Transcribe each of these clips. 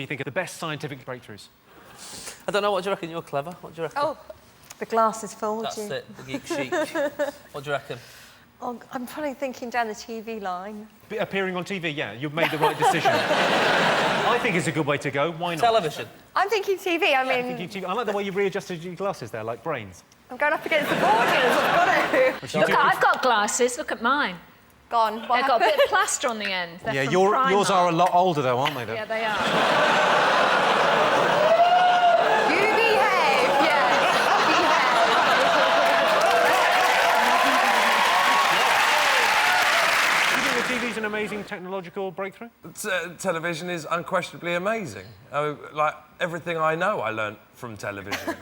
do you think are the best scientific breakthroughs? I don't know. What do you reckon? You're clever. What do you reckon? Oh, the glass is full. That's it, the geek chic. What do you reckon? Oh, I'm probably thinking down the TV line. Appearing on TV, yeah, you've made the right decision. I think it's a good way to go. Why not? Television. I'm thinking TV. I mean, I like the way you readjusted your glasses there, like brains. I'm going up against the audience. I've got to. Look, I've got glasses. Look at mine. Gone. They've got a bit of plaster on the end. They're Yeah, from yours Primark. are a lot older, though, aren't they? Though? Yeah, they are. You behave. Yes. Do you think the TV's an amazing technological breakthrough? Television is unquestionably amazing. Like, everything I know I learnt from television.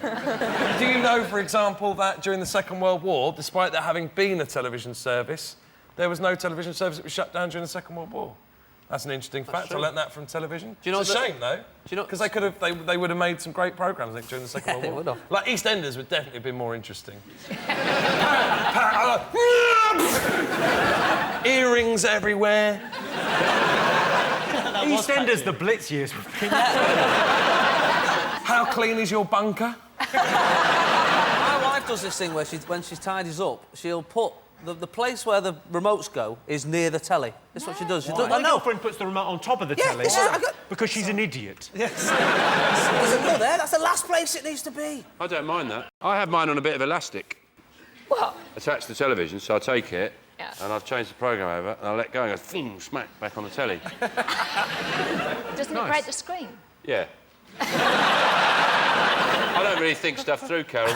Do you know, for example, that during the Second World War, despite there having been a television service, there was no television service that was shut down during the Second World War? That's an interesting fact. True. I learnt that from television. Do you know it's a shame, though. Do you know? Because they would have made some great programmes, I think, during the Second World War. Would have. Like EastEnders would definitely have been more interesting. Earrings everywhere. EastEnders, the Blitz years. How clean is your bunker? My wife does this thing where when she tidies up, she'll put the place where the remotes go is near the telly. That's what she does. She does. My girlfriend puts the remote on top of the telly because she's an idiot. Yes. Doesn't go there. That's the last place it needs to be. I don't mind that. I have mine on a bit of elastic. What? Attached to the television, so I take it, Yeah. and I've changed the programme over, and I let go and go, thing, smack, back on the telly. Doesn't it break the screen? Yeah. I don't really think stuff through, Carol.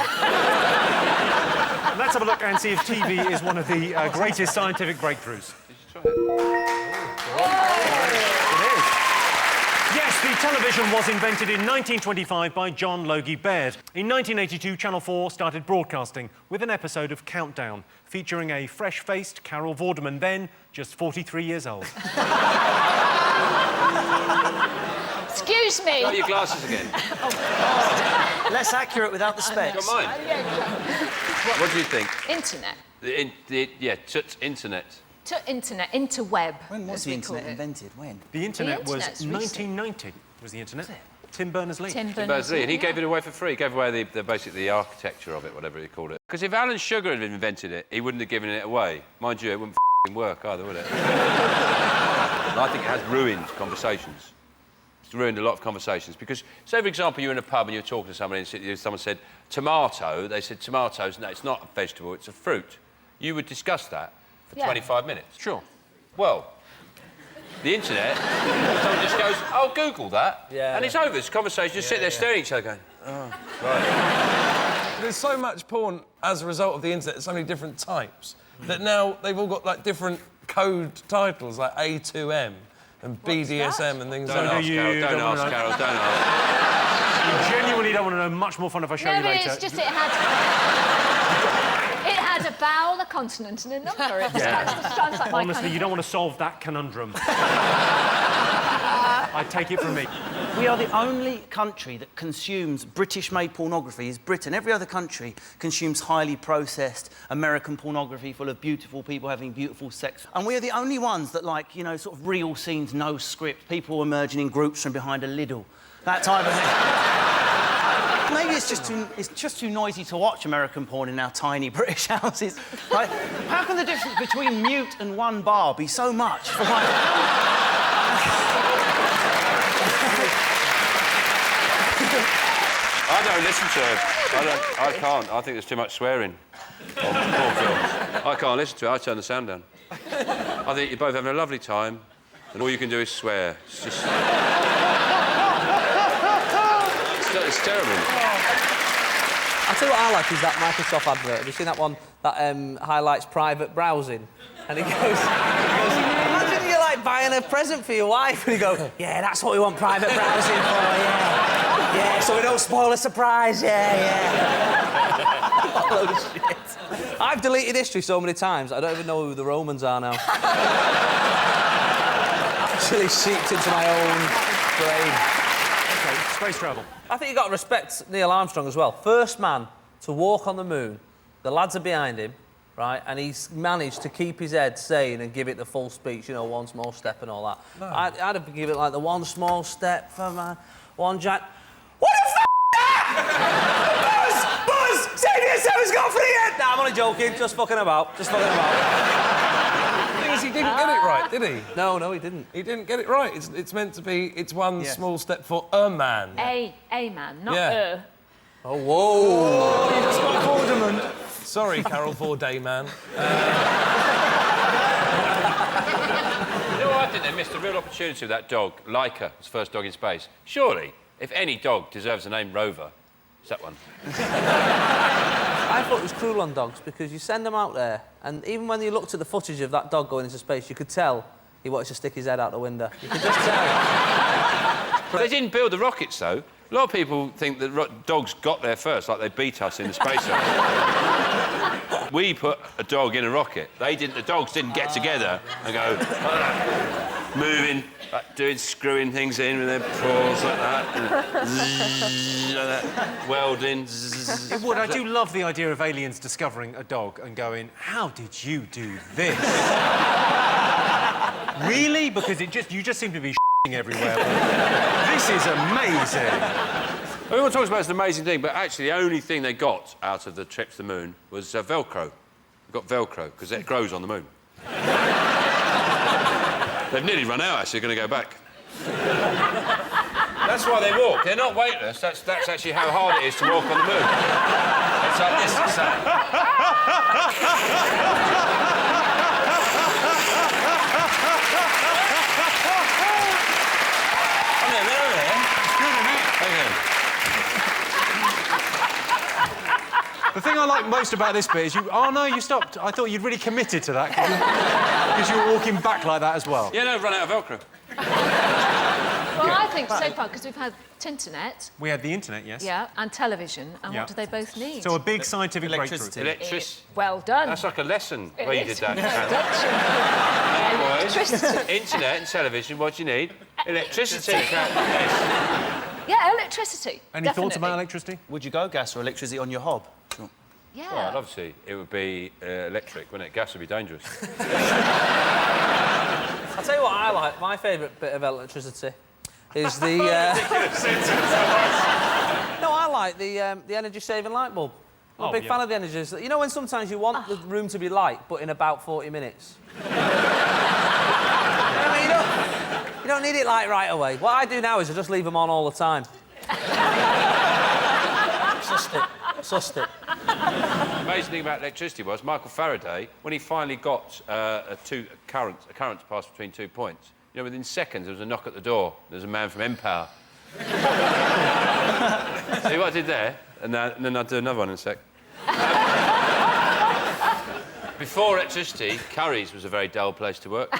Let's have a look and see if TV is one of the greatest scientific breakthroughs. Did you try it? It is. Yes, the television was invented in 1925 by John Logie Baird. In 1982, Channel 4 started broadcasting with an episode of Countdown, featuring a fresh-faced Carol Vorderman, then just 43 years old. Excuse me. Got your glasses again. Less accurate without the specs. Got mine. What do you think? Internet. Internet. Internet. Interweb. When was the internet invented? When? The internet was internet's recent. 1990, was the internet. Tim Berners-Lee. Tim Berners-Lee, and he gave it away for free. He gave away basically the architecture of it, whatever he called it. Because if Alan Sugar had invented it, he wouldn't have given it away. Mind you, it wouldn't work either, would it? And I think it has ruined conversations. It's ruined a lot of conversations because, say, for example, you're in a pub and you're talking to somebody and someone said tomato. They said tomatoes. No, it's not a vegetable. It's a fruit. You would discuss that for 25 minutes. Sure. Well, the internet, someone just goes, "Oh, Google that," and it's over. It's a conversation. Just sit there staring at each other, going, "Oh, right." There's so much porn as a result of the internet, so many different types, that now they've all got, like, different code titles, like A2M and BDSM and things like that. Don't ask, Carol, don't ask. You genuinely don't want to know much more fun if I show you No, but later. it's just it had a vowel, a consonant, and a number. It sounds like my Honestly, kind you don't want to solve that conundrum. I take it from me. We are the only country that consumes British-made pornography. Is Britain. Every other country consumes highly processed American pornography full of beautiful people having beautiful sex. And we are the only ones that, like, you know, sort of real scenes, no script, people emerging in groups from behind a Lidl. That type of thing. Maybe it's just too noisy to watch American porn in our tiny British houses. Like, how can the difference between mute and one bar be so much? For like... I don't listen to it. I can't. I think there's too much swearing on porn films. I can't listen to it. I turn the sound down. I think you're both having a lovely time, and all you can do is swear. It's just... it's terrible. I tell you what I like is that Microsoft advert. Have you seen that one that highlights private browsing? And he goes, imagine you're like buying a present for your wife, and you go, yeah, that's what we want private browsing for, yeah. Yeah, so we don't spoil the surprise, yeah. What a load of shit. I've deleted history so many times, I don't even know who the Romans are now. Actually seeped into my own brain. OK, space travel. I think you've got to respect Neil Armstrong as well. First man to walk on the moon. The lads are behind him. right? And he's managed to keep his head sane and give it the full speech, you know, one small step and all that. No. I'd have to give it like the one small step for man, one giant... What the f*** that? Buzz! Save yourself, go for the head! Nah, I'm only joking, just fucking about. Just fucking about. The thing is, he didn't get it right, did he? No, he didn't. He didn't get it right. It's meant to be, it's one small step for a man. A man, not Oh, whoa! You just got Vorderman. Sorry, Carol Vorderman. You know what I think? They missed a real opportunity with that dog, Laika, his first dog in space. Surely, if any dog deserves the name Rover, it's that one. I thought it was cruel on dogs because you send them out there, and even when you looked at the footage of that dog going into space, you could tell he wanted to stick his head out the window. You could just tell. They didn't build the rockets, though. A lot of people think that dogs got there first, like they beat us in the space race. We put a dog in a rocket. They didn't. The dogs didn't get together and go moving, like doing screwing things in with their paws like that, and zzz, like that, welding. Zzz. It would. I do love the idea of aliens discovering a dog and going, "How did you do this?" Really? Because you just seem to be everywhere. This is amazing. Everyone talks about it's an amazing thing, but actually the only thing they got out of the trip to the moon was Velcro. They got Velcro, because it grows on the moon. They've nearly run out, actually, they're going to go back. That's why they walk. They're not weightless. That's actually how hard it is to walk on the moon. It's like this, it's The thing I like most about this bit is you... Oh, no, you stopped. I thought you'd really committed to that because you were walking back like that as well. Yeah, no, run out of Velcro. Well, I think so far, because we've had Tinternet, We had the internet, yes. yeah, and television, and Yeah. what do they both need? So a big scientific Electricity. breakthrough. Electricity. Well done. That's like a lesson It where you is. did that. Electricity. Internet and television, what do you need? Electricity. Yes. Yeah, electricity. Any definitely. thoughts about electricity? Would you go gas or electricity on your hob? Yeah. Well, obviously, it would be electric, wouldn't it? Gas would be dangerous. I'll tell you what I like. My favourite bit of electricity is the... No, I like the energy-saving light bulb. I'm a big fan of the energy. You know when sometimes you want the room to be light, but in about 40 minutes? I mean, you don't need it light right away. What I do now is I just leave them on all the time. Sussed it. The amazing thing about electricity was Michael Faraday, when he finally got a current to pass between 2 points, you know, within seconds there was a knock at the door. There was a man from Empower. See what I did there? And then I'll do another one in a sec. Before electricity, Curry's was a very dull place to work. I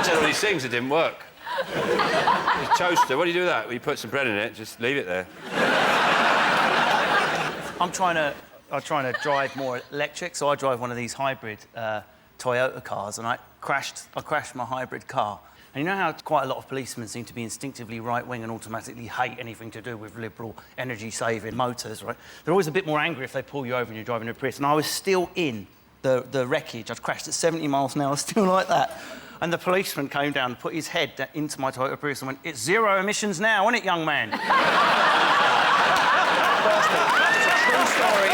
said all these things that didn't work. His toaster, what do you do with that? Well, you put some bread in it, just leave it there. I'm trying to drive more electric, so I drive one of these hybrid Toyota cars, and I crashed my hybrid car. And you know how quite a lot of policemen seem to be instinctively right-wing and automatically hate anything to do with liberal, energy-saving motors, right? They're always a bit more angry if they pull you over and you're driving a Prius. And I was still in the wreckage. I'd crashed at 70 miles an hour, still like that. And the policeman came down and put his head into my Toyota Prius and went, "It's zero emissions now, isn't it, young man?" True story.